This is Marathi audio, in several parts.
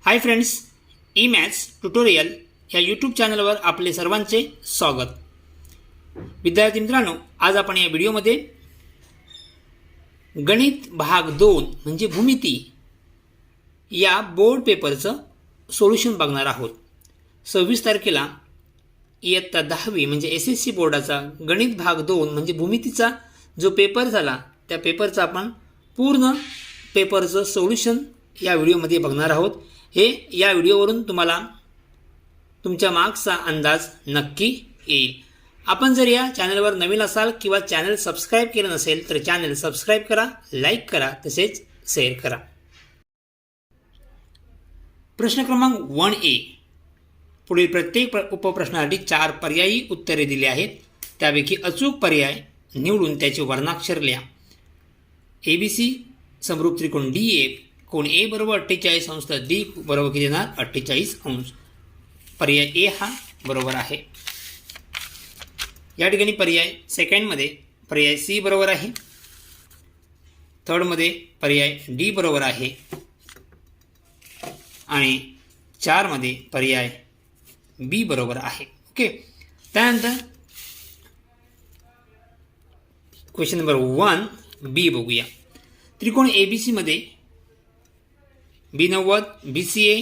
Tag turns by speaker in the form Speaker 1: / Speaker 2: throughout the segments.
Speaker 1: Hi friends, E maths tutorial या यूट्यूब चॅनलवर आपले सर्वांचे स्वागत. विद्यार्थी मित्रांनो, आज आपण या व्हिडिओमध्ये गणित भाग 2 म्हणजे भूमिती या बोर्ड पेपरचं सोल्युशन बघणार आहोत. 26 तारखेला इयत्ता 10वी म्हणजे SSC बोर्डाचा गणित भाग 2 म्हणजे भूमितीचा जो पेपर झाला त्या पेपरचा आपण पूर्ण पेपरचं सोल्युशन या व्हिडिओमध्ये बघणार आहोत. हे या व्हिडिओवरून तुम्हाला तुमच्या मार्क्सचा अंदाज नक्की येईल. आपण जर या चॅनलवर नवीन असाल किंवा चॅनल सबस्क्राईब केलं नसेल तर चॅनल सबस्क्राईब करा, लाईक करा, तसेच शेअर करा. प्रश्न क्रमांक 1A. पुढील प्रत्येक उपप्रश्नासाठी 4 पर्यायी उत्तरे दिली आहेत. त्यापैकी अचूक पर्याय निवडून त्याचे वर्णाक्षर लिहा. ABC समरूप त्रिकोण DA, कोण A बरोबर 48 अंश तर D बरोबर किती येणार 48 अंश. पर्याय A हा बरोबर आहे. या ठिकाणी पर्याय सेकंडमध्ये पर्याय C बरोबर आहे. थर्डमध्ये पर्याय D बरोबर आहे आणि 4मध्ये पर्याय B बरोबर आहे. ओके, त्यानंतर क्वेश्चन नंबर 1B बघूया. त्रिकोण ABC मध्ये B90 BCA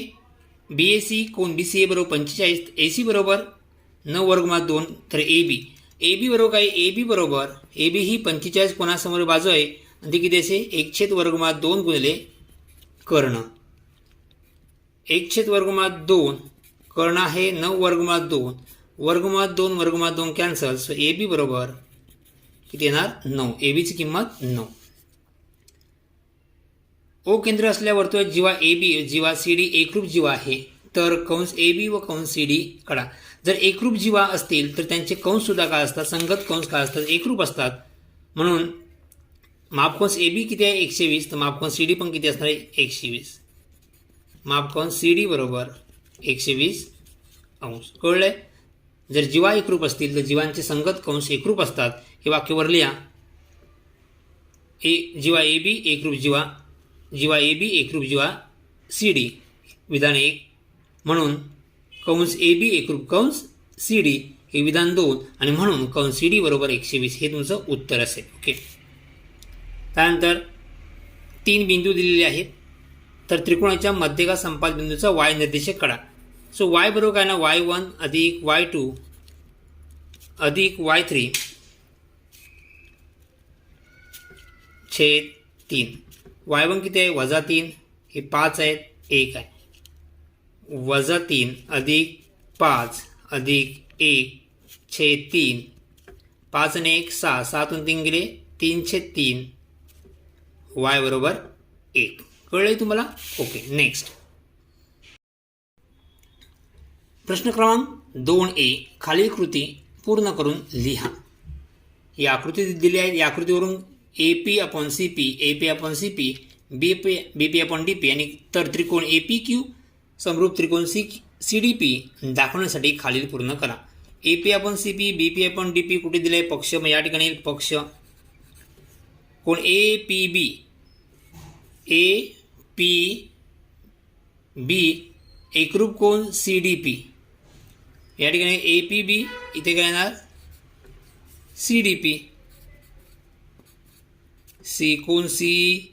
Speaker 1: BAC कोण BCA बरोबर 45 AC बरोबर 9 वर्गमुळात 2 तर AB बरोबर काय AB बरोबर AB ही 45 कोणासमोर बाजू आहे आणि ती किती असे 1/वर्गमुळात 2 गुणिले कर्ण. 1/वर्गमुळात 2 कर्ण आहे 9 वर्गमुळात 2 वर्गमुळात 2 कॅन्सल. सो AB बरोबर किती येणार 9. AB ची किंमत 9. O केंद्र असल्या वर्तुळात जीवा CD एकरूप जीवा आहे तर कंस AB व कंस CD काढा. जर एकरूप जीवा असतील तर त्यांचे कंस सुद्धा काय असतात, संगत कंस काय असतात, एकरूप असतात. म्हणून मापकंस AB किती आहे 120 तर मापकंस CD पण किती असणार आहे 120. मापकंस CD बरोबर 120 अंश. कळलंय? जर जीवा एकरूप असतील तर जीवांचे संगत कंस एकरूप असतात. हे वाक्यवर लिहा. जीवा AB एकरूप जीवा AB एकरूप जीवा CD. विधान 1 म्हणून कंस AB एकरूप कंस CD हे विधान 2 आणि म्हणून कंस CD बरोबर 120 हे तुमचं उत्तर असेल. ओके, त्यानंतर 3 बिंदू दिलेले आहेत तर त्रिकोणाच्या मध्यगा संपात बिंदूचा Y निर्देशक काढा. सो Y बरोबर काय ना Y1 अधिक Y2 अधिक Y3 छेद 3. Y1 किती आहे -3 हे 5 आहेत 1 आहे. -3 अधिक 5 अधिक 1 छेद 3. 5 आणि 1 6, 7 आणि 3 गेले 3/3. Y बरोबर 1. कळलंय तुम्हाला? ओके, नेक्स्ट प्रश्न क्रमांक 2A. खालील कृती पूर्ण करून लिहा. या आकृती दिली आहे. या आकृतीवरून AP/CP AP/CP BP/DP आणि तर त्रिकोण APQ समरूप त्रिकोण CDP दाखवण्यासाठी खालील पूर्ण करा. AP/CP BP/DP कुठे दिले पक्ष, मग या ठिकाणी पक्ष कोण APB एकरूप कोण CDP. या ठिकाणी APB इथे काय येणार CDP. कोण CDP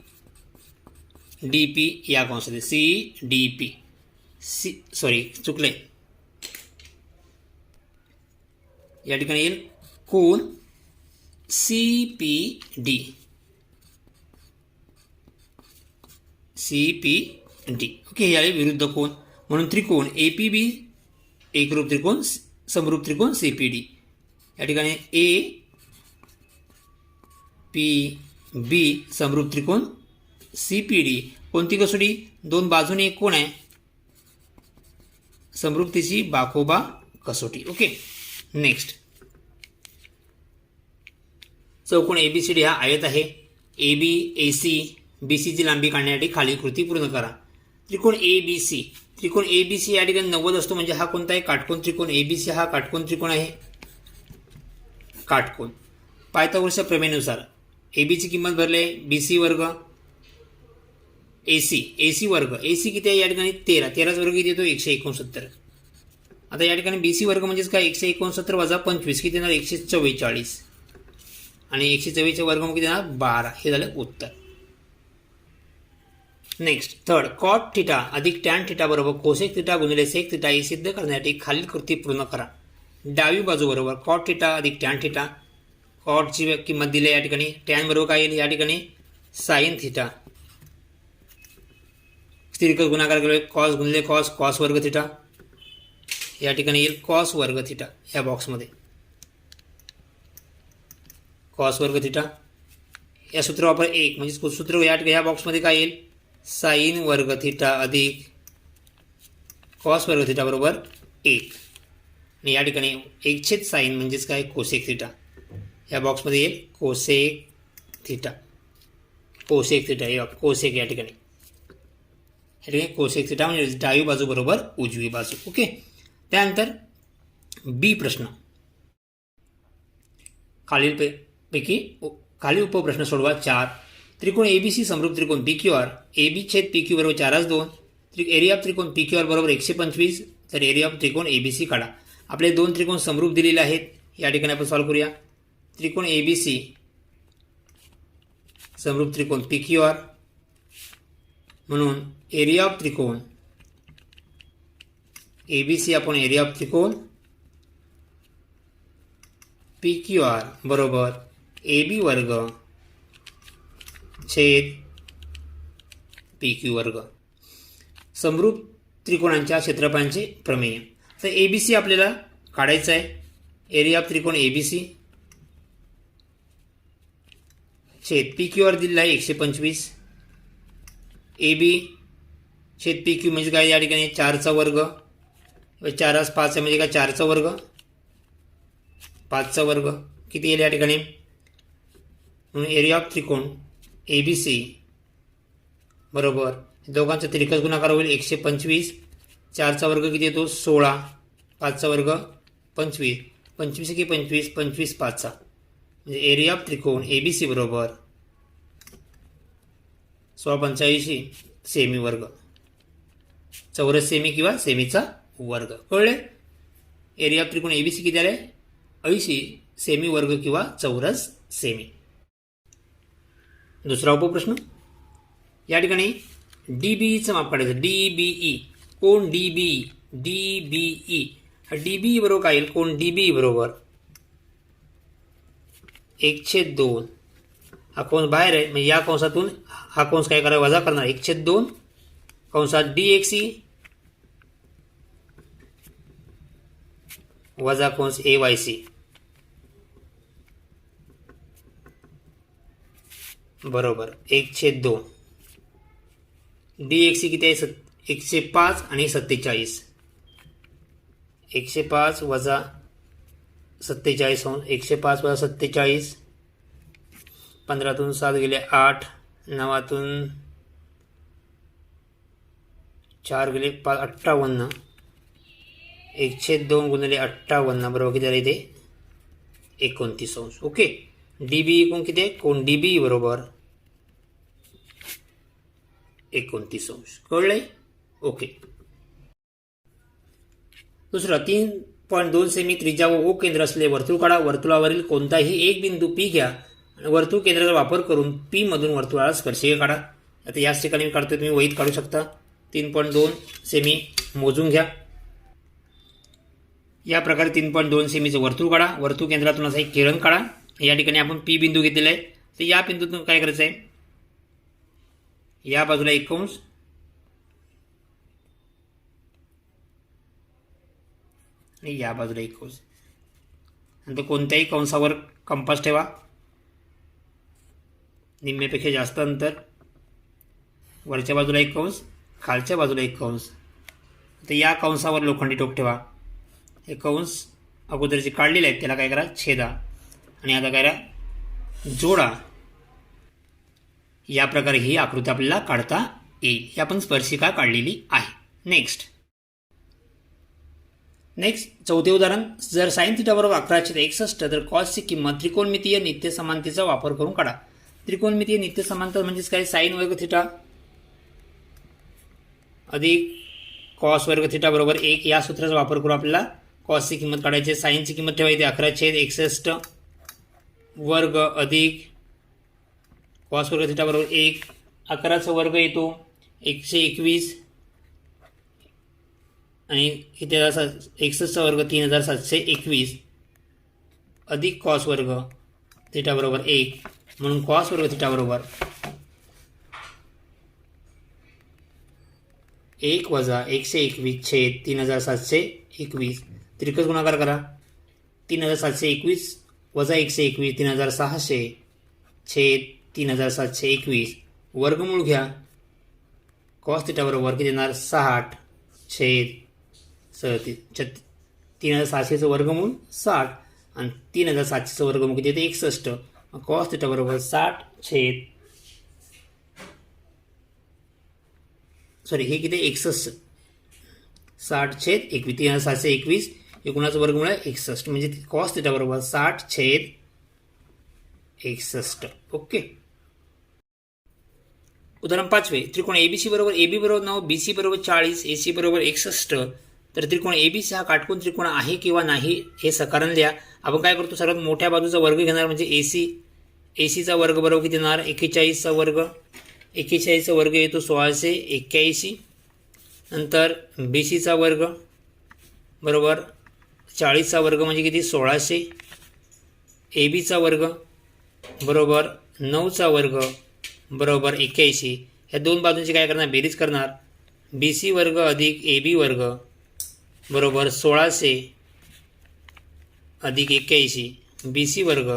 Speaker 1: या कंसात CDP सॉरी चुकले. या ठिकाणी येईल कोण CPD. ओके, याला विरुद्ध कोण म्हणून त्रिकोण APB एकरूप त्रिकोण समरूप त्रिकोण CPD. या ठिकाणी APB समरूप त्रिकोण CPD. कोणती कसोटी? 2 बाजूने एक कोण आहे समरूपतेची बाकोबा कसोटी. ओके, नेक्स्ट चौकोन ABCD हा आयत आहे. AB AC BC ची लांबी काढण्यासाठी खालील कृती पूर्ण करा. त्रिकोण ABC या ठिकाणी 90 असतो म्हणजे हा कोणता आहे काटकोन त्रिकोण. ABC हा काटकोन त्रिकोण आहे. काटकोन पायथागोरसच्या प्रमेयानुसार ए बीची किंमत भरली आहे बी सी वर्ग, ए सी वर्ग, ए सी किती आहे या ठिकाणी 13, 13 वर्ग किती येतो 169. आता या ठिकाणी बी सी वर्ग म्हणजेच काय 169 वजा 25 किती येणार 144 आणि 144 वर्ग किती येणार 12. हे झालं उत्तर. नेक्स्ट थर्ड, कॉट थिटा अधिक टॅन थिटा बरोबर कोसेक थिटा गुणिले सेक थिटा हे सिद्ध करण्यासाठी खालील कृती पूर्ण करा. डावी बाजू बरोबर कॉट थिटा अधिक टॅन थिटा, कॉटची किंमत दिली आहे या ठिकाणी, टॅन बरोबर काय येईल या ठिकाणी साइन थिटा, स्थिरीकृत गुणाकार केले कॉस गुणिले कॉस, कॉस वर्ग थिटा, या ठिकाणी येईल कॉस वर्ग थिटा या बॉक्समध्ये, कॉस वर्ग थिटा. या सूत्र वापर 1 म्हणजे सूत्र या ठिकाणी या बॉक्समध्ये काय येईल साइन वर्ग थिटा अधिक कॉस वर्ग थिटा बरोबर 1 आणि या ठिकाणी 1 साइन म्हणजेच काय कोसेक थिटा, या बॉक्समध्ये येईल कोसेक थिटा, कोसेक थिटा हे कोसेक या ठिकाणी कोसेक थिटा म्हणजे डावी बाजू बरोबर उजवी बाजू. ओके. त्यानंतर बी प्रश्न, खालील उपप्रश्न सोडवा. 4 त्रिकोण एबीसी समरूप त्रिकोण P Q R, A B छेद पी क्यू बरोबर 4:2, एरिया ऑफ त्रिकोण पी क्यू आर बरोबर 125, तर एरिया ऑफ त्रिकोण एबीसी काढा. आपले 2 त्रिकोण समरूप दिलेले आहेत, या ठिकाणी आपण सॉल्व्ह करूया. त्रिकोण एबीसी समरूप त्रिकोण पी क्यू आर, म्हणून एरिया ऑफ त्रिकोण एबीसी आपण एरिया ऑफ त्रिकोण पी क्यू आर बरोबर ए बी वर्ग छेद पी क्यू वर्ग. समरूप त्रिकोणांच्या क्षेत्रफळांचे प्रमेय. तर ए बी सी आपल्याला काढायचं आहे. एरिया ऑफ त्रिकोण ए बी सी छेद पी क्यू आर दिलेला आहे 125, ए बी छेद पी क्यू म्हणजे काय या ठिकाणी 4चा वर्ग, 4 5 आहे म्हणजे काय 4चा वर्ग, 5चा वर्ग किती येईल या ठिकाणी, म्हणून एरिया ऑफ त्रिकोण ए बी सी बरोबर दोघांचा तिरकस गुणाकार होईल 125, 4चा वर्ग किती येतो 16, 5चा वर्ग 25, 25 की 25, 25 5चा म्हणजे एरिया ऑफ त्रिकोण ए बी सी बरोबर 1685 सेमी वर्ग, चौरस सेमी किंवा सेमीचा वर्ग. कळले. एरिया ऑफ त्रिकोण ए बी सी किती आले 80 सेमी वर्ग किंवा चौरस सेमी. दुसरा उपप्रश्न, या ठिकाणी डीबीईचं माप काढायचं. डीबीई कोण डीबीई, डीबीई हा डीबीई बरोबर काय येईल, कोण डीबीई बरोबर 1/2, हा कंस बाहेर आहे म्हणजे या कंसातून हा कंस काय करायला वजा करणार 1/2 कंसात डीएक्सी वजा कंस ए वाय सी बरोबर 1/2. डीएक्सी किती आहे 105 आणि 47, 105 वजा 47 होऊन 105 वजा 47, 15तून 7 गेले 8, 9तून 4 गेले 58, 1/2 गुणिले 58 बरोबर किती झाले इथे 29 अंश. ओके. डीबी कोण किती आहे, कोण डीबी बरोबर 29 अंश. कळलंय. ओके. दुसरं 3.2 सेमी त्रिज्या व ओ केंद्र असलेले वर्तुळ काढा. वर्तुळावरील कोणताही एक बिंदू पी घ्या आणि वर्तुळ केंद्राचा वापर करून पी मधून वर्तुळाला स्पर्शिका काढा. आता याच ठिकाणी मी काढतोय, तुम्ही वहीत काढू शकता. 3.2 सेमी मोजून घ्या. या प्रकारे 3.2 सेमीचं वर्तुळ काढा. वर्तुळ केंद्रातून असा एक किरण काढा. या ठिकाणी आपण पी बिंदू घेतलेला आहे, तर या बिंदूतून काय करायचं आहे, या बाजूला एक कंस आणि या बाजूला एक कंस, नंतर कोणत्याही कंसावर कंपास ठेवा. निम्म्यापेक्षा जास्त अंतर, वरच्या बाजूला एक कंस, खालच्या बाजूला एक कंस. तर या कंसावर लोखंडी टोक ठेवा. हे कंस अगोदर जे काढलेले आहेत त्याला काय करा छेदा आणि आता काय करा जोडा. या प्रकारे ही आकृती आपल्याला काढता येईल. ही आपण स्पर्शिका काढलेली आहे. नेक्स्ट चौथे उदाहरण, जर साइन थिटा बरोबर 11/61 तर कॉसची किंमत त्रिकोणमितीय नित्य समानतेचा वापर करून काढा. त्रिकोणमितीय नित्य समांतर म्हणजेच काय, साइन वर्ग थिटा अधिक कॉस वर्ग थिटा बरोबर 1 या सूत्राचा वापर करून आपल्याला कॉसची किंमत काढायची. साईनची किंमत ठेवायची 11/61 वर्ग अधिक कॉस वर्ग थिटा बरोबर 1. 11चा वर्ग येतो 121 आणि किती 61चा वर्ग 3721 अधिक कॉस वर्ग थिटा बरोबर 1. म्हणून कॉस वर्ग थिटा बरोबर 1 वजा 121 छेद 3721. त्रिकस गुणाकार करा. 3721 वजा 121 3600 छेद 3721. वर्गमूळ घ्या. कॉस थिटा बरोबर किती येणार 60 छेद 3700चं वर्गमूळ 60 आणि 3700चं वर्गमूळ किती येते 61. कॉस थिटा बरोबर 60 छेद हे किती 61 60 छेद 21 3721 हे कुणाचं वर्गमूळ आहे 61 म्हणजे कॉस थिटा बरोबर 60 छेद 61. ओके. उदाहरण 5 त्रिकोण एबीसी बरोबर AB बरोबर 9 BC बरोबर 40 AC बरोबर 61. तर त्रिकोण एबीसी हा काटकोन त्रिकोण आहे किंवा नाही हे सकारण लिहा. आपण काय करतो सर्वात मोठ्या बाजूचा वर्ग घेणार म्हणजे एसीचा वर्ग बरोबर किती येणार 41चा वर्ग. 41चा वर्ग येतो 1681. नंतर BCचा वर्ग बरोबर 40चा वर्ग म्हणजे किती 1600. ABचा वर्ग बरोबर 9चा वर्ग बरोबर 81. या दोन बाजूंची काय करणार बेरीज करणार. BC वर्ग अधिक AB वर्ग बरोबर 1600 अधिक 81. BC वर्ग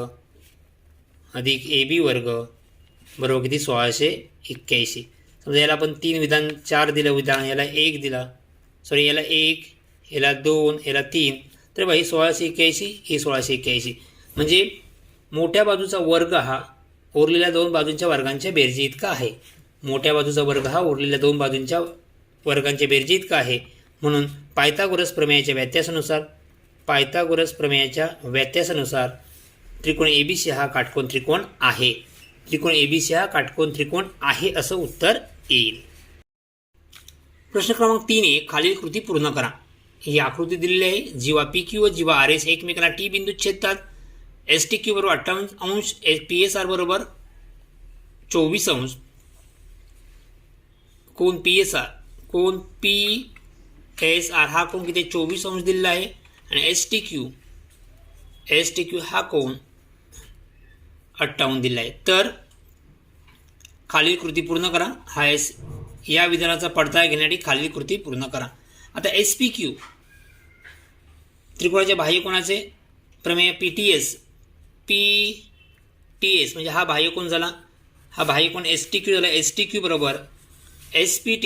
Speaker 1: अधिक AB वर्ग बरोबर किती 1681. समजा याला आपण 3 विधान 4 दिलं विधान, याला 1 दिला याला 1 याला 2 याला 3. तर बाई 1681 ही 1681 म्हणजे मोठ्या बाजूचा वर्ग हा उरलेल्या दोन बाजूंच्या वर्गांच्या बेरजी इतका आहे. मोठ्या बाजूचा वर्ग हा उरलेल्या दोन बाजूंच्या वर्गांच्या बेरजी इतका आहे. म्हणून पायथागोरस प्रमेयाच्या त्रिकोण एबीसी हा काटकोन त्रिकोण आहे. त्रिकोण एबीसी हा काटकोन त्रिकोण आहे असं उत्तर येईल. प्रश्न क्रमांक 3 खालील कृती पूर्ण करा. ही आकृती दिलेली आहे. जीवा PQ व जीवा RS एकमेकांना T बिंदूत छेदतात. STQ बरोबर 58 अंश, PSR बरोबर 24 अंश. कोण PSR कोण PSR हा कोण किती 24 अंश दिलेला आहे आणि STQ हा कोण 58 दिला आहे. तर खालील कृती पूर्ण करा. या विधानाचा पडताळा घेण्यासाठी खालील कृती पूर्ण करा. आता SPQ त्रिकोणाच्या बाह्यकोनाचे प्रमेय PTS म्हणजे हा बाह्यकोन झाला. हा बाह्यकोन STQ झाला. STQ बरोबर SPT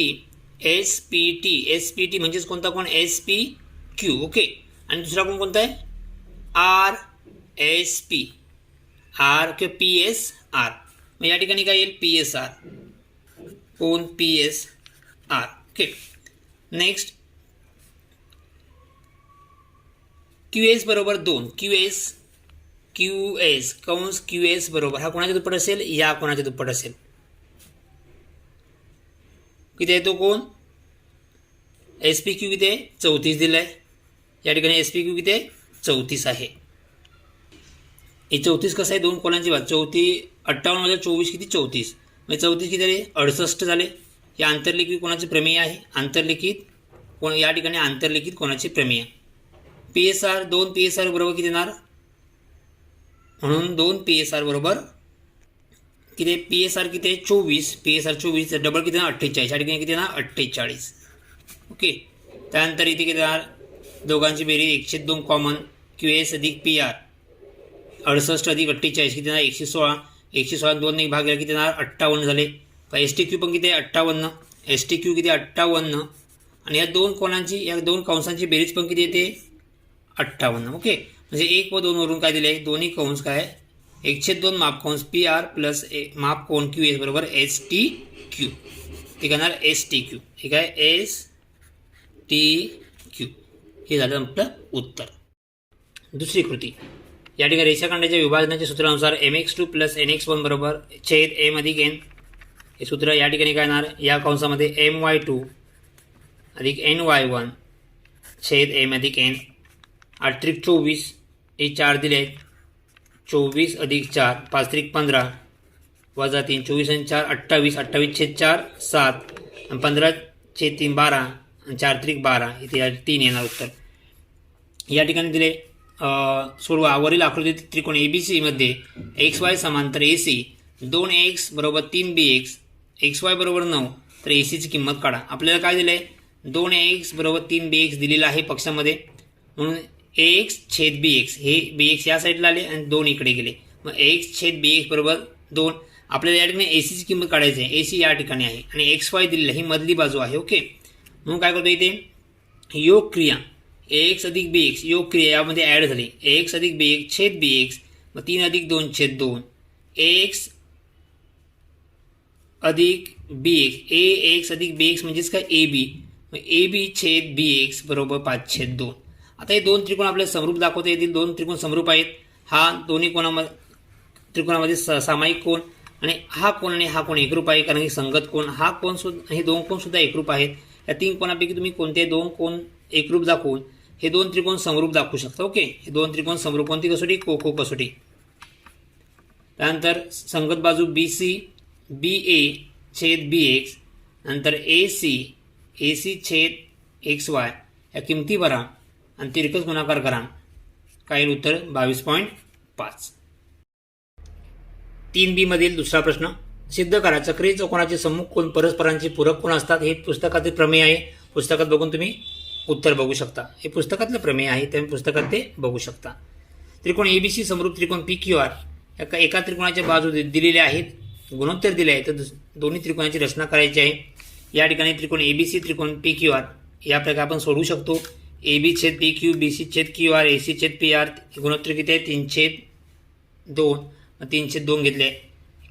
Speaker 1: म्हणजेच कोणता कोण SPQ. ओके. आणि दुसरा कोण कोणता आहे RSP किंवा PSR. मग या ठिकाणी काय येईल PSR कोण PSR. ओके. नेक्स्ट QS बरोबर 2 QS कंस QS बरोबर हा कोणाच्या दुप्पट असेल या कोणाच्या दुप्पट असेल. किती आहे तो कोण SPQ किती आहे 34 दिला आहे. या ठिकाणी SPQ किती आहे 34 आहे. हे 34 कसं आहे दोन कोणांची बात 58 मध्ये 24 किती 34 म्हणजे 34 किती झाले 68 झाले. हे आंतरलिखित कोणाचे प्रमेय आहे. या ठिकाणी आंतरलिखित कोणाचे प्रमेय. PSR 2 PSR बरोबर किती येणार म्हणून 2 PSR बरोबर किती PSR किती आहे 24 PSR 24 डबल किती येणार 48. या ठिकाणी किती येणार 48. ओके. त्यानंतर इथे किती येणार दोघांची बेरीज 102 कॉमन QS अधिक PR 68 अधिक 48 किती येणार 116. 116 2 भाग गेला किती येणार 58 झाले. STQ पण किती आहे 58. STQ किती 58 आणि या दोन कोणांची या दोन कंसांची बेरीज पण किती येते 58. ओके. म्हणजे 1 व 2 वरून काय दिले दोन्ही कंस काय 1/2 माप कंस PR प्लस माप कोन QS बरोबर STQ. ते करणार STQ. ठीक आहे STQ. हे झालं आपलं उत्तर. दुसरी कृती या ठिकाणी रेषाखंडाच्या विभाजनाच्या सूत्रानुसार mx2 प्लस nx1 बरोबर छेद m अधिक n हे सूत्र या ठिकाणी काय येणार, या कंसामध्ये my2 अधिक ny1 छेद m अधिक n 8 त्रिक 24 हे 4 दिले आहेत, 24 अधिक 4 5 त्रिक 15 वजा 3 24 आणि 4 28 28 छेद 4 7 आणि 15 छेद 3 12 आणि 4 त्रिक 12 इथे या 3 येणार उत्तर. या ठिकाणी दिले सोडवा. वरील आकृतीत त्रिकोण ABC मध्ये XY समांतर AC 2x बरोबर 3bx XY बरोबर 9 तर ACची किंमत काढा. आपल्याला काय दिलं आहे, 2x बरोबर 3bx दिलेलं आहे पक्षामध्ये, म्हणून ax छेद bx हे bx या साईडला आले आणि 2 इकडे गेले, मग ax छेद bx बरोबर 2. आपल्याला या ठिकाणी ACची किंमत काढायची आहे. AC या ठिकाणी आहे आणि XY दिलेलं ही मधली बाजू आहे. ओके, म्हणून काय करतो इथे योग क्रिया ax अधिक bx योग क्रिया यामध्ये ॲड झाली. ax अधिक bx छेद bx मग 3 अधिक 2 छेद 2 ax अधिक bx ax अधिक bx म्हणजेच काय ab मग ab छेद bx बरोबर 5 छेद 2. आता हे दोन त्रिकोण आपल्याला समरूप दाखवता येतील. दोन त्रिकोण समरूप आहेत. हा दोन्ही त्रिकोणामध्ये सामायिक कोण आणि हा कोण आणि हा कोण एकरूप आहे, कारण की संगत कोण. हा कोण सुद्धा, हे दोन कोण सुद्धा एकरूप आहेत. या 3 कोणापैकी तुम्ही कोणते दोन कोण एकरूप दाखवून हे दोन त्रिकोण समरूप दाखवू शकता. ओके, हे दोन त्रिकोण समरूप कोणती कसोटी, कोको कसोटी. त्यानंतर संगत बाजू BC BA छेद BX नंतर AC छेद XY या किमती भरा आणि तिरकस गुणाकार करा. काय उत्तर 22.5. 3B मधील दुसरा प्रश्न, सिद्ध करा चक्रीय चौकोनाचे सम्मुख कोण परस्परांचे पूरक कोण असतात. हे पुस्तकातील प्रमेय आहे. पुस्तकात बघून तुम्ही उत्तर बघू शकता. हे पुस्तकातलं प्रमेय आहे, त्यामुळे पुस्तकात ते बघू शकता. त्रिकोण ABC समरूप त्रिकोण PQR एका त्रिकोणाच्या बाजू दिलेल्या आहेत, गुणोत्तर दिले आहे, तर दोन्ही त्रिकोणाची रचना करायची आहे. या ठिकाणी त्रिकोण ABC त्रिकोण PQR या प्रकारे आपण सोडवू शकतो. AB छेद PQ BC छेद QR AC छेद PR गुणोत्तर किती आहे, 3 छेद 2 3 छेद 2 घेतले.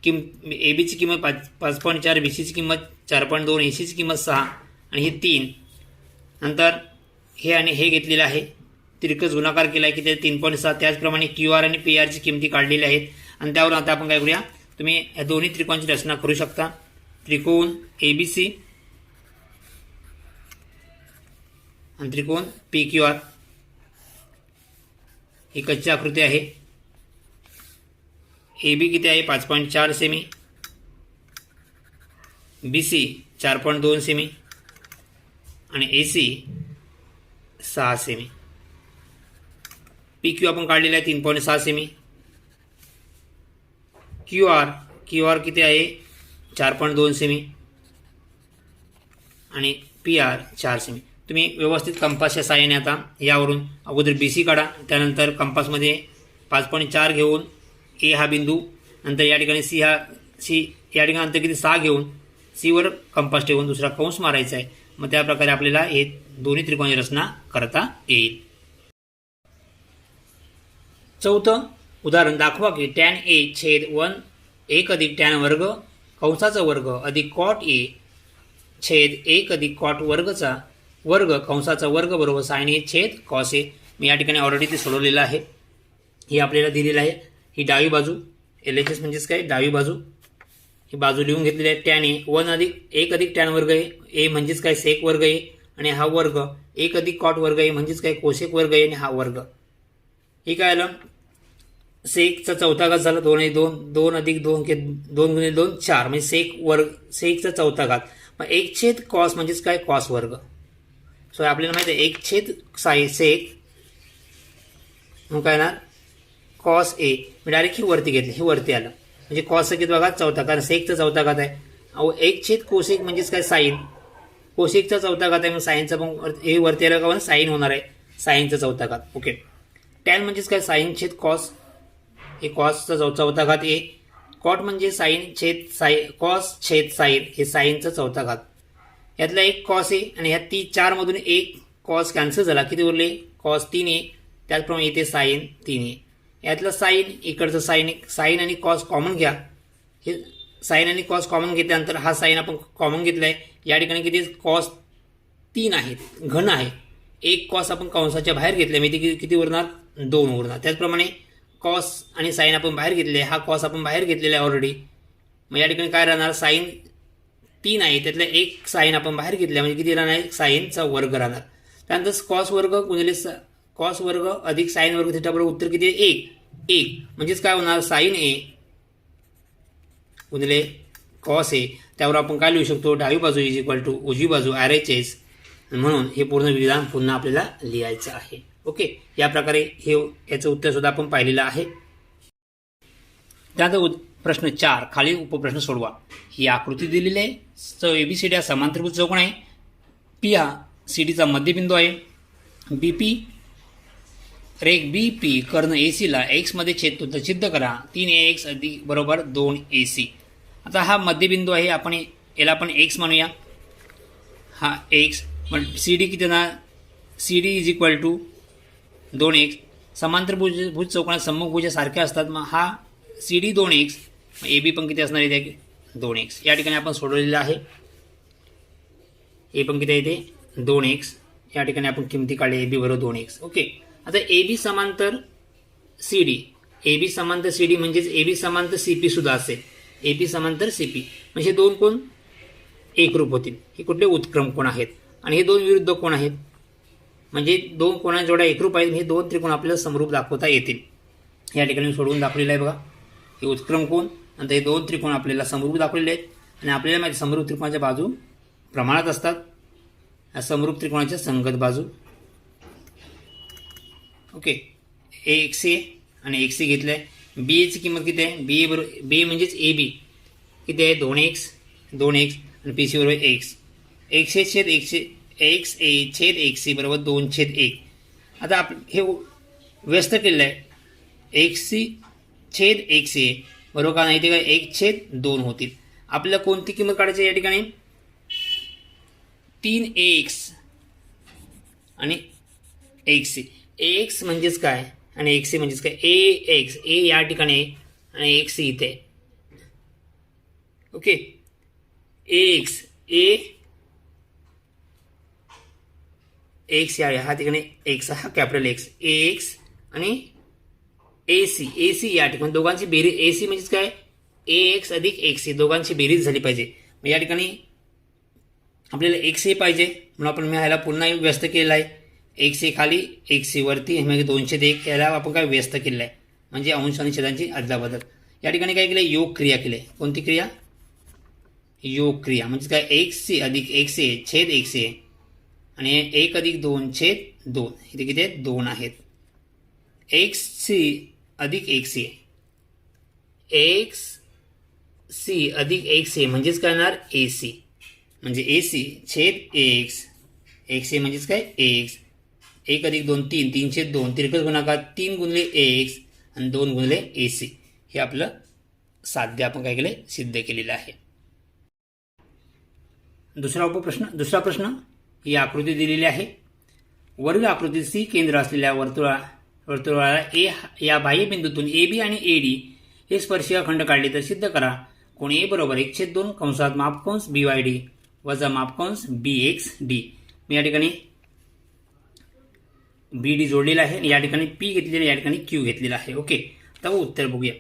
Speaker 1: ABची किंमत 5.4 BCची किंमत 4.2 ACची किंमत 6 आणि हे 3. नंतर हे आणि हे घेतलेलं आहे, तिरकस गुणाकार केला आहे की ते 3.6. त्याचप्रमाणे QR आणि PRची किमती काढलेल्या आहेत आणि त्यावर आता आपण काय करूया, तुम्ही या दोन्ही त्रिकोणाची रचना करू शकता. त्रिकोण ABC आणि त्रिकोण PQR ही कच्ची आकृती आहे. AB किती आहे 5.4 सेमी, BC 4.2 सेमी आणि AC 6 सेमी. PQ आपण काढलेला आहे 3.6 सेमी. QR किती आहे 4.2 सेमी आणि PR 4 सेमी. तुम्ही व्यवस्थित कंपासच्या साहाय्याने आता यावरून अगोदर BC काढा, त्यानंतर कंपासमध्ये 5.4 घेऊन A हा बिंदू, नंतर या ठिकाणी C या ठिकाणी अंतर किती 6 घेऊन C वर कंपास ठेवून दुसरा कंस मारायचा आहे. मग त्या प्रकारे आपल्याला हे दोन्ही त्रिकोणाची रचना करता येईल. चौथं उदाहरण दाखवा की tan A छेद 1 अधिक tan वर्ग कंसाचा वर्ग अधिक cot A छेद 1 अधिक cot वर्गचा वर्ग कंसाचा वर्ग बरोबर sin A छेद cos A. मी या ठिकाणी ऑलरेडी ते सोडवलेलं आहे. ही आपल्याला दिलेलं आहे. ही डावी बाजू LHS म्हणजेच काय डावी बाजू, ही बाजू लिहून घेतलेली आहे. tan A 1 अधिक tan वर्ग आहे, A म्हणजेच काय सेक वर्ग आहे आणि हा वर्ग 1 अधिक cot वर्ग आहे म्हणजेच काय कोसेक वर्ग आहे आणि हा वर्ग. हे काय आलं, सेकचा चौथा घात झाला 2 2 अधिक 2 2 गुणिले 2 4 म्हणजे सेकचा चौथा घात. मग 1 छेद कॉस म्हणजेच काय कॉस वर्ग. सो आपल्याला माहिती आहे 1 छेद सेक मग काय ना कॉस A. मी डायरेक्ट ही वरती घेतली, हे वरती आलं म्हणजे कॉस किती बघा चौथा, कारण सेकचा चौथा घात आहे. 1 छेद कोसेक म्हणजेच काय साईन, कोसेकचा चौथा घात आहे मग साईनचा पण हे वरती आलं का साईन होणार आहे, साईनचा चौथा घात. ओके, टॅन म्हणजेच काय साईन छेद कॉस, हे कॉसचा चौथा घात A. कॉट म्हणजे साईन छेद कॉस छेद साईन, हे साईनचा चौथा घात. यातला एक कॉस आहे आणि ह्या 4 मधून एक कॉस कॅन्सल झाला, किती उरले कॉस 3 आहे. त्याचप्रमाणे इथे साईन 3 आहे. यातलं साईन इकडचं साईन आणि कॉस कॉमन घ्या. हे साईन आणि कॉस कॉमन घेतल्यानंतर हा साईन आपण कॉमन घेतलाय. या ठिकाणी किती कॉस 3 आहेत, घन आहे. एक कॉस आपण कंसाच्या बाहेर घेतल्या, म्हणजे किती उरणार 2 उरणार. त्याचप्रमाणे कॉस आणि साईन आपण बाहेर घेतले, हा कॉस आपण बाहेर घेतलेला आहे ऑलरेडी. मग या ठिकाणी काय राहणार, साईन 3 आहे त्यातला एक साईन आपण बाहेर घेतला म्हणजे किती राहणार, साईनचा वर्ग राहणार. त्यानंतर कॉस वर्ग गुणिले कॉस वर्ग अधिक साईन वर्ग थिटा बरोबर उत्तर किती आहे, 1 म्हणजेच काय होणार, साईन ए गुणिले कॉस ए. त्यावर आपण काय लिहू शकतो, डावी बाजू इज इक्वल टू उजवी बाजू RHS. म्हणून हे पूर्ण विधान पुन्हा आपल्याला लिहायचं आहे. ओके, या प्रकारे हे याचं उत्तर सुद्धा आपण पाहिलेलं आहे. त्यानंतर प्रश्न 4 खालील उपप्रश्न सोडवा. ही आकृती दिलेली आहे. ABCD हा समांतरभुज चौकोन आहे. P हा CDचा मध्यबिंदू आहे. BP रेख BP कर्ण AC ला X मध्ये छेदतो तर सिद्ध करा. 3AX अधिक बरोबर 2AC. आता हा मध्यबिंदू आहे, आपण याला आपण X मानूया. हा X पण CD किती ना, CD is equal to 2x. समांतरभुज चौकोनात सम्मुखभुज सारख्या असतात. मग हा CD 2x, AB पण किती असणार आहे 2x. या ठिकाणी आपण सोडवलेलं आहे. ए पण किती येते 2x. या ठिकाणी आपण किमती काढली AB बरोबर 2x. ओके, आता AB समांतर CD, AB समांतर CD म्हणजेच AB समांतर CP सुद्धा असेल. AB समांतर CP म्हणजे दोन कोण एकरूप होतील. हे कुठले उत्क्रम कोण आहेत आणि हे दोन विरुद्ध कोण आहेत. म्हणजे दोन कोणाच्या जोड्या एकरूप आहेत. हे दोन त्रिकोण आपल्याला समरूप दाखवता येतील. या ठिकाणी सोडवून दाखवलेलं आहे बघा. हे उत्क्रम कोण आणि हे दोन त्रिकोण आपल्याला समरूप दाखवलेले आहेत. आणि आपल्याला माहिती समरूप त्रिकोणाच्या बाजू प्रमाणात असतात. या समरूप त्रिकोणाच्या संगत बाजू. ओके, XA आणि XC घेतलंय. BA ची किंमत किती आहे, BA बरोबर BA म्हणजेच AB किती आहे 2x आणि PC बरोबर x. XA छेद XA छेद XC बरोबर 2/1. आता हे व्यस्त केलेलं आहे. XC छेद XA बरोबर का नाही ते काय 1/2 होतील. आपल्याला कोणती किंमत काढायची या ठिकाणी, 3AX आणि XC. AX म्हणजेच काय आणि XC म्हणजेच काय, AX A या ठिकाणी आणि XC इथे. ओके, AX AX या हा ठिकाणी X हा कॅपिटल X AX आणि AC या ठिकाणी दोघांची बेरीज. AC म्हणजेच काय AX अधिक XC दोघांची बेरीज झाली पाहिजे. मग या ठिकाणी आपल्याला XA पाहिजे म्हणून आपण मी ह्याला पुन्हा व्यस्त केलेला आहे. XA खाली XC वरती म्हणजे 2/1 याला आपण काय व्यस्त केलेलं आहे. म्हणजे अंश आणि छेदांची अदलाबदल. या ठिकाणी काय केलं, योग क्रिया केली. कोणती क्रिया, योग क्रिया. म्हणजे काय XC अधिक XA छेद XA आणि 1 अधिक 2/2 इथे किती आहेत 2 आहेत. XC अधिक XA XC अधिक XA म्हणजेच काय येणार AC म्हणजे AC छेद AX. XA म्हणजेच काय AX. 1 अधिक 2 3 3/2 तिरकस गुणाकार 3 गुणिले AX आणि 2 गुणिले AC. हे आपलं साध्य आपण काय केलं सिद्ध केलेलं आहे. दुसरा प्रश्न ही आकृती दिलेली आहे. वरील आकृतीत C केंद्र असलेल्या वर्तुळाला A या बाह्यबिंदूतून AB आणि AD हे स्पर्शिका खंड काढले तर सिद्ध करा. कोण A बरोबर 1/2 कंसात मापकंस BYD वजा मापकंस BXD. मी या ठिकाणी BD जोडलेला आहे आणि या ठिकाणी P घेतलेला या ठिकाणी Q घेतलेला आहे. ओके, आता उत्तर बघूया.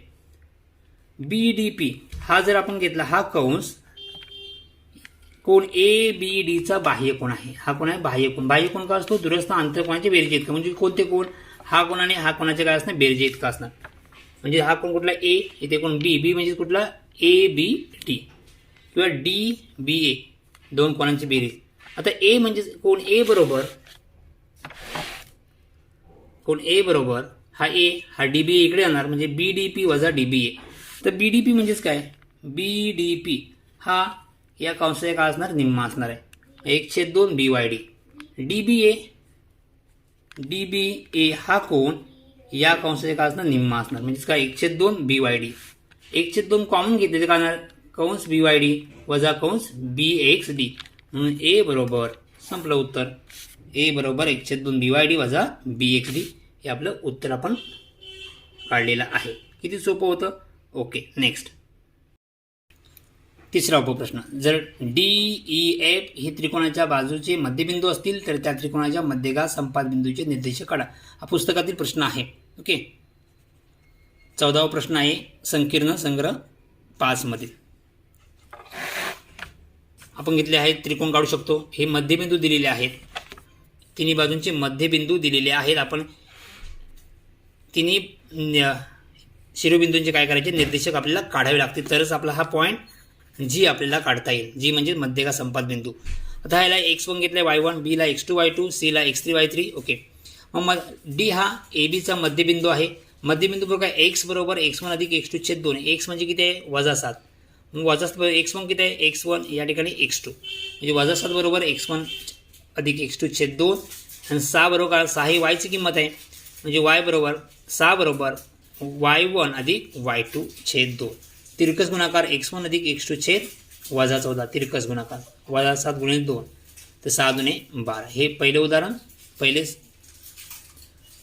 Speaker 1: BDP हा जर आपण घेतला हा कंस कोण ABD चा बाह्य कोण आहे. हा कोण आहे बाह्य कोण. बाह्य कोण का असतो, दूरस्थ आंतरकोणाचे बेरजे इतका. म्हणजे कोणते कोण, हा कोण आणि हा कोणाचे काय असणार बेरजे इतका असणार. म्हणजे हा कोण कुठला A, इथे कोण B म्हणजे कुठला ABD किंवा DBA दोन कोणांची बेरीज. आता A म्हणजे कोण A बरोबर हा A हा DBA इकडे येणार म्हणजे BDP वजा DBA. तर BDP म्हणजेच काय, BDP हा या कंसाचा काय असणार निम्मा असणार आहे 1/2 BYD. DBA हा कोण या कंसाचा काय असणार निम्मा असणार म्हणजेच काय 1/2 BYD. 1/2 कॉमन घेतले काय असणार कंस BYD वजा कंस BXD म्हणून A बरोबर संपलं उत्तर. A बरोबर 1/2 BYD वजा BXD हे आपलं उत्तर आपण काढलेलं आहे. किती सोपं होतं. ओके, नेक्स्ट तिसरा उपप्रश्न. जर DEF ही त्रिकोणाच्या बाजूचे मध्यबिंदू असतील तर त्या त्रिकोणाच्या मध्यगा संपाद बिंदूचे निर्देशक काढा. हा पुस्तकातील प्रश्न आहे. ओके, 14वा प्रश्न आहे संकीर्ण संग्रह 5 मधील. आपण घेतले आहेत त्रिकोण काढू शकतो. हे मध्यबिंदू दिलेले आहेत, तिन्ही बाजूंचे मध्यबिंदू दिलेले आहेत. आपण तिन्ही शिरोबिंदूंचे काय करायचे, निर्देशक आपल्याला काढावे लागतील, तरच आपला हा पॉईंट जी आपल्याला काढता येईल. जी म्हणजे मध्य का संपात बिंदू. आता ह्याला x1 घेतलाय y1, b ला x2 y2, c ला x3 y3. ओके, मग डी हा ए बीचा मध्यबिंदू आहे. मध्यबिंदू बरोबर काय, x बरोबर x1 अधिक x2 छेद 2. x म्हणजे किती आहे, -7. मग -7 x1 किती आहे, x1 या ठिकाणी x2, म्हणजे -7 बरोबर x1 अधिक x2 छेद 2. आणि 6 बरोबर 6 ही y ची किंमत आहे, म्हणजे y बरोबर 6 बरोबर y1 अधिक y2 छेद 2. तिरकस गुणाकार x1 अधिक x2 छेद -14. तिरकस गुणाकार -7 गुणिले 2 तर 6 दुणे 12. हे पहिले उदाहरण, पहिले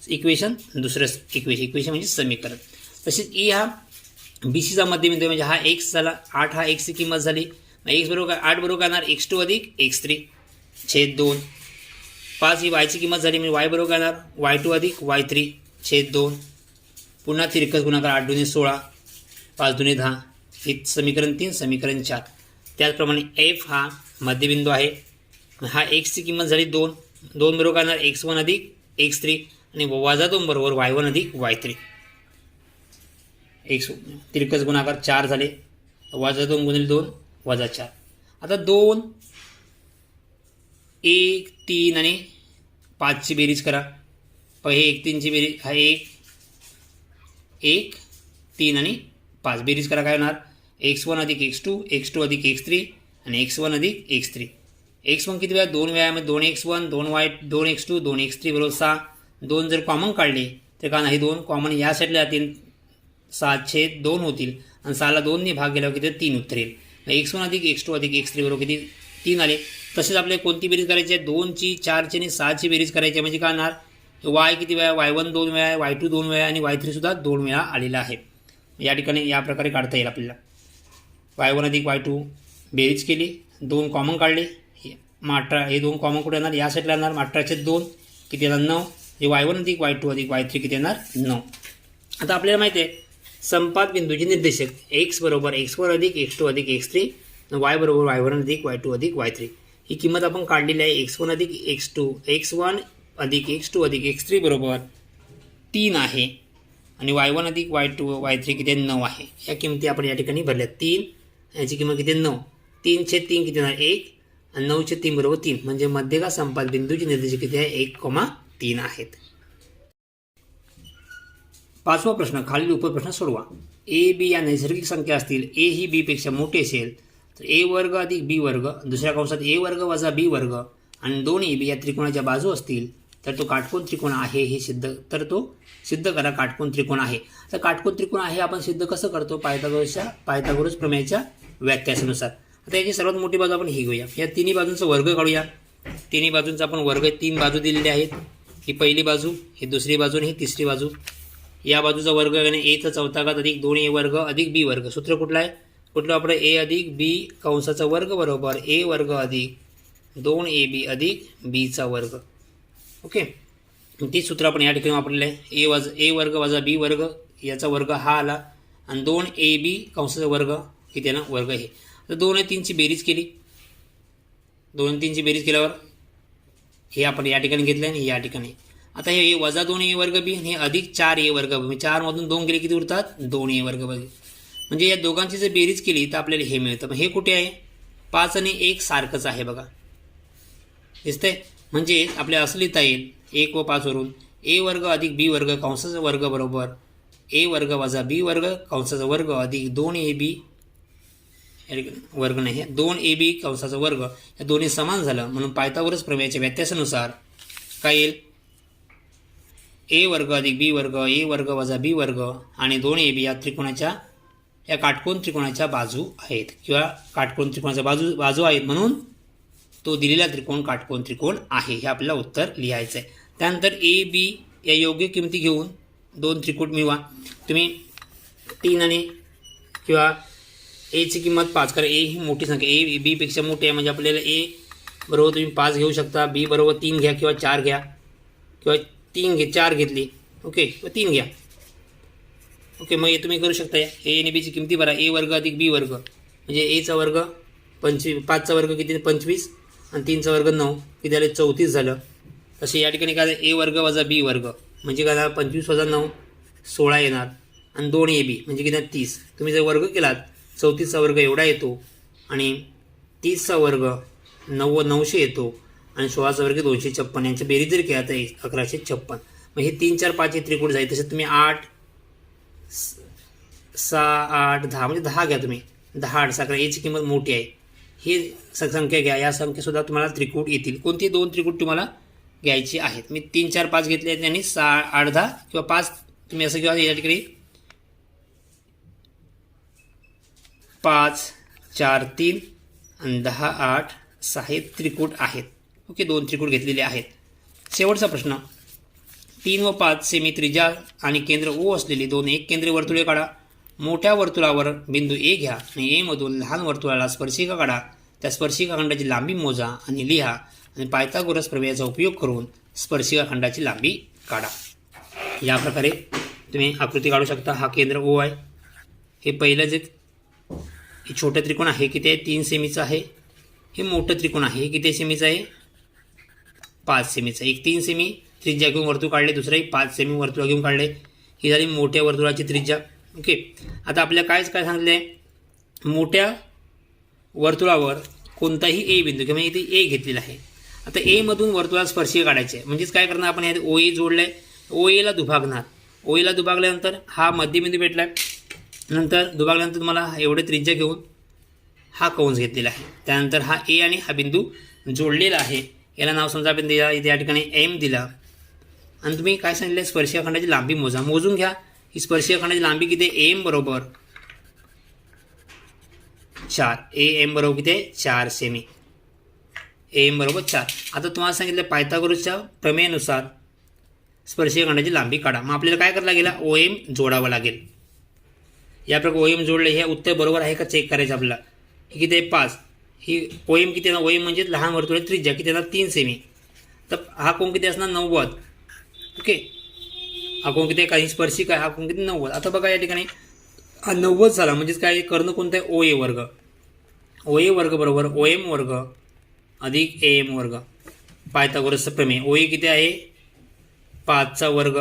Speaker 1: इक्वेशन. दुसरं इक्वेशन म्हणजे समीकरण. तसेच ई हा बी सीचा मध्यबिंदू म्हणजे हा x झाला. 8 हा x ची किंमत झाली. x बरोबर 8 बरोबर येणार x2 अधिक x3 छेद 2. 5 ही y ची किंमत झाली, म्हणजे y बरोबर येणार y2 अधिक y3 छेद 2. पुन्हा तिरकस गुणाकार 8 दुणे 16, 5 दुणे 10. हे समीकरण 3. समीकरण 4. त्याचप्रमाणे f हा मध्यबिंदू आहे. हा x ची किंमत झाली 2. 2 बरोबर येणार x1 अधिक x3 आणि -2 बरोबर y1 अधिक y3. x तिरकस गुणाकार 4 झाले. -2 गुणिले 2 -4. आता 2, 1, 3 आणि 5 ची बेरीज करा. हे 1, 3 ची बेरीज, हा 1, 3 आणि 5 बेरीज करा. काय होणार, x1 अधिक x2, x2 अधिक x3 आणि x1 अधिक x3. x1 किती वेळा, 2 वेळा, मग 2x1 2x2 2x3 बरोबर 6. 2 जर कॉमन काढले तर का नाही, 2 कॉमन या साईडला जातील, 7 छेद 2 होतील आणि 6ला 2 ने भाग गेल्यावर किती 3 उत्तर येईल. x1 अधिक x2 अधिक x3 बरोबर किती 3 आले. तसेच आपल्याला कोणती बेरीज करायची आहे, 2ची 4ची आणि 6ची बेरीज करायची आहे. म्हणजे काय होणार, y किती वेळा, y1 2 वेळा, y2 2 वेळा आणि y3 सुद्धा 2 वेळा आलेला आहे. या ठिकाणी या प्रकारे काढता येईल आपल्याला. y1 अधिक y2 बेरीज केली, 2 कॉमन काढले, मग 18. हे 2 कॉमन कुठे येणार, या साईडला येणार, 18/2 किती येणार 9. हे y1 अधिक y2 अधिक y3 किती येणार 9. आता आपल्याला माहिती आहे संपात बिंदूचे निर्देशक x बरोबर x1 अधिक x2 अधिक x3, y बरोबर y1 अधिक y2 अधिक y3. ही किंमत आपण काढलेली आहे. x1 अधिक x2, x1 अधिक x2 अधिक x3 बरोबर 3 आहे आणि y1 अधिक y2 y3 किती 9 आहे. या किमती आपण या ठिकाणी भरल्या. 3 याची किंमत किती 9. 3/3 किती येणार 1 आणि 9/3 बरोबर 3. म्हणजे मध्य का संपात बिंदूचे निर्देशक किती आहे 1,3 आहेत. 5वा प्रश्न, खालील उपप्रश्न सोडवा. ए बी या नैसर्गिक संख्या असतील, ए ही बी पेक्षा मोठी असेल तर ए वर्ग अधिक बी वर्ग, दुसऱ्या कंसात ए वर्ग वजा बी वर्ग आणि 2 बी या त्रिकोणाच्या बाजू असतील तर तो काटकोन त्रिकोण आहे. हे सिद्ध करा काटकोन त्रिकोण आहे. तर काटकोन त्रिकोण आहे आपण सिद्ध कसं करतो, पायथागोरस प्रमेयाच्या व्याख्यानुसार. आता याची सर्वात मोठी बाजू आपण ही घेऊया. या तिन्ही बाजूंचा वर्ग काढूया. तिन्ही बाजूंचा आपण वर्ग, 3 बाजू दिलेल्या आहेत. ही पहिली बाजू, ही दुसरी बाजू आणि ही तिसरी बाजू. या बाजूचा वर्ग एचा चौथा घात अधिक 2a वर्ग अधिक बी वर्ग. सूत्र कुठलं आहे, कुठलं आपलं, ए अधिक बी कंसाचा वर्ग बरोबर ए वर्ग अधिक 2ab अधिक बीचा वर्ग. ओके, तीच सूत्र आपण या ठिकाणी वापरलेलं आहे. ए वर्ग वजा बी वर्ग याचा वर्ग हा आला आणि 2ab कंसाचा वर्ग किती ना वर्ग हे. तर 2 आणि 3ची बेरीज केली. 2 आणि 3ची बेरीज केल्यावर हे आपण या ठिकाणी घेतलं आणि या ठिकाणी. आता हे वजा 2a वर्ग बी आणि हे अधिक 4a वर्ग बी. 4 मधून 2 गेले किती उरतात 2a वर्ग बी. म्हणजे या दोघांची जर बेरीज केली तर आपल्याला हे मिळतं. पण हे कुठे आहे, 5 आणि 1 सारखंच आहे बघा, दिसतंय. म्हणजे आपल्याला असं लिहिता येईल 1 व 5 वरून ए वर्ग अधिक बी वर्ग कंसाचा वर्ग बरोबर ए वर्ग वजा बी वर्ग कंसाचा वर्ग अधिक 2ab वर्ग नाही 2ab कंसाचा वर्ग. या दोन्ही समान झालं म्हणून पायथागोरस प्रमेयाच्या व्याख्यानुसार काय येईल, ए वर्ग अधिक बी वर्ग ए वर्ग वजा बी वर्ग आणि 2ab या त्रिकोणाच्या या काटकोन त्रिकोणाच्या बाजू आहेत किंवा काटकोन त्रिकोणाच्या बाजू आहेत म्हणून तो दिलेला त्रिकोण काटकोन त्रिकोण आहे. हे आपल्याला उत्तर लिहायचं आहे. त्यानंतर ए बी या योग्य किमती घेऊन 2 त्रिकोण मिळवा. तुम्ही 3 आणि किंवा एची किंमत 5 करा. ए ही मोठी संख्या, ए बी पेक्षा मोठी आहे म्हणजे आपल्याला ए बरोबर तुम्ही 5 घेऊ शकता, बी बरोबर 3 घ्या किंवा 4 घ्या किंवा 4 घेतली. ओके, 3 घ्या. ओके, मग हे तुम्ही करू शकता. ए आणि बीची किमती भरा. ए वर्ग अधिक बी वर्ग म्हणजे एचा वर्ग 5चा वर्ग किती 25 आणि 3चा वर्ग 9 किती झाले 34 झालं. तसे या ठिकाणी काय ए वर्ग वजा बी वर्ग म्हणजे काय 25 वजा 9 16 येणार आणि 2 AB म्हणजे किती 30. तुम्ही जर वर्ग केलात 34चा वर्ग एवढा येतो आणि 30चा वर्ग 900 येतो आणि 16चा वर्ग 256. यांची बेरीज जर केला तर 1156. मग हे 3 4 5 हे त्रिकोण जाईल. तसे तुम्ही 8 6 8 10 म्हणजे 10 घ्या तुम्ही. 10 8 11 याची किंमत मोठी आहे. ही संख्या घ्या. या संख्येसुद्धा तुम्हाला त्रिकूट येतील. कोणती 2 त्रिकूट तुम्हाला घ्यायची आहेत. मी 3 4 5 घेतले आहेत आणि 6 8 10 किंवा 5 तुम्ही असं घ्या. या ठिकाणी 5 4 3 आणि 10 8 6 हे त्रिकूट आहेत. ओके, 2 त्रिकूट घेतलेले आहेत. शेवटचा प्रश्न. 3 व 5 सेमी त्रिज्या आणि केंद्र ओ असलेली 2 एक केंद्रीय वर्तुळे काढा. मोठ्या वर्तुळावर बिंदू ए घ्या आणि ए मधून लहान वर्तुळाला स्पर्शिका काढा. त्या स्पर्शिका खंडाची लांबी मोजा आणि लिहा आणि पायथागोरस प्रमेयाचा उपयोग करून स्पर्शिका खंडाची लांबी काढा. या प्रकारे तुम्ही आकृती काढू शकता. हा केंद्र ओ आहे. हे पहिलं जे छोटं त्रिकोण आहे किती आहे 3 सेमीचं आहे. हे मोठं त्रिकोण आहे हे किती सेमीचं आहे 5 सेमीचं. एक 3 सेमी त्रिज्या घेऊन वर्तुळ काढले, दुसरंही 5 सेमी वर्तुळ घेऊन काढले. ही झाली मोठ्या वर्तुळाची त्रिज्या. ओके, आता आपल्याला काय सांगितलं आहे मोठ्या वर्तुळावर कोणताही ए बिंदू किंवा इथे ए घेतलेला आहे. आता ए मधून वर्तुळात स्पर्शिका काढायची आहे. म्हणजेच काय करणार आपण यात ओ ए जोडलंय. ओ एला दुभागणार. ओ एला दुभागल्यानंतर हा मध्यबिंदू भेटलाय. नंतर दुभागल्यानंतर तुम्हाला एवढे त्रिज्या घेऊन हा कंस घेतलेला आहे. त्यानंतर हा ए आणि हा बिंदू जोडलेला आहे. याला नाव समजा आपण दिला इथे या ठिकाणी एम दिला आणि तुम्ही काय सांगितलं स्पर्शिका खंडाची लांबी मोजा. मोजून घ्या. ही स्पर्शिका खंडाची लांबी किती आहे एम बरोबर 4. एम बरोबर किती आहे 4 सेमी. एम बरोबर 4. आता तुम्हाला सांगितलं पायथागोरसच्या प्रमेयानुसार स्पर्शिका खंडाची लांबी काढा. मग आपल्याला काय करायला लागेल ओ एम जोडावं लागेल. या प्रकारे ओ एम जोडले. हे उत्तर बरोबर आहे का चेक करायचं आपल्याला. हे किती आहे 5. ही ओ एम किती आहे ओ एम म्हणजे लहान वर्तुळ त्रिज्या किती येणार 3 सेमी. तर हा कोण किती असणार 90. ओके, हा कोण किती आहे काही स्पर्शिका हा कोण किती 90. आता बघा या ठिकाणी हा 90 झाला म्हणजेच काय कर्ण कोणता आहे ओ ए वर्ग. ओ ए वर्ग बरोबर ओ एम वर्ग अधिक ए एम वर्ग. पायथागोरसचा प्रमेय. ओ ए किती आहे 5चा वर्ग.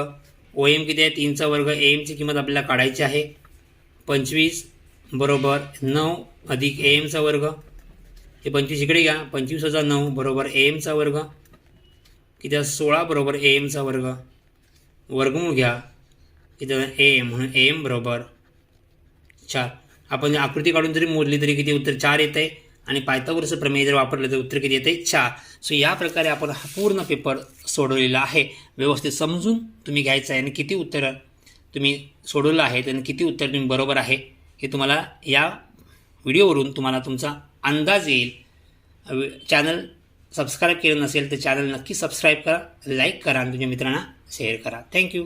Speaker 1: ओ एम किती आहे 3चा वर्ग. ए एमची किंमत आपल्याला काढायची आहे 25 बरोबर 9 अधिक ए एमचा वर्ग. हे 25 इकडे घ्या. 25 वजा 9 बरोबर ए एमचा वर्ग किती 16 बरोबर ए एमचा वर्ग. वर्गमूळ घ्या किती ए एम म्हणून ए एम बरोबर 4. आपण आकृती काढून जरी मोजली तरी किती उत्तर 4 येत आहे आणि पायथागोरसचं प्रमेय जर वापरलं तर उत्तर किती येते 4. सो या प्रकारे आपण हा पूर्ण पेपर सोडवलेला आहे. व्यवस्थित समजून तुम्ही घ्यायचं आहे आणि किती उत्तरं तुम्ही सोडवलं आहेत आणि किती उत्तर तुम्ही बरोबर आहे हे तुम्हाला या व्हिडिओवरून तुम्हाला तुमचा अंदाज येईल. चॅनल सबस्क्राईब केलं नसेल तर चॅनल नक्की सबस्क्राईब करा, लाईक करा आणि तुमच्या मित्रांना शेअर करा. थँक्यू.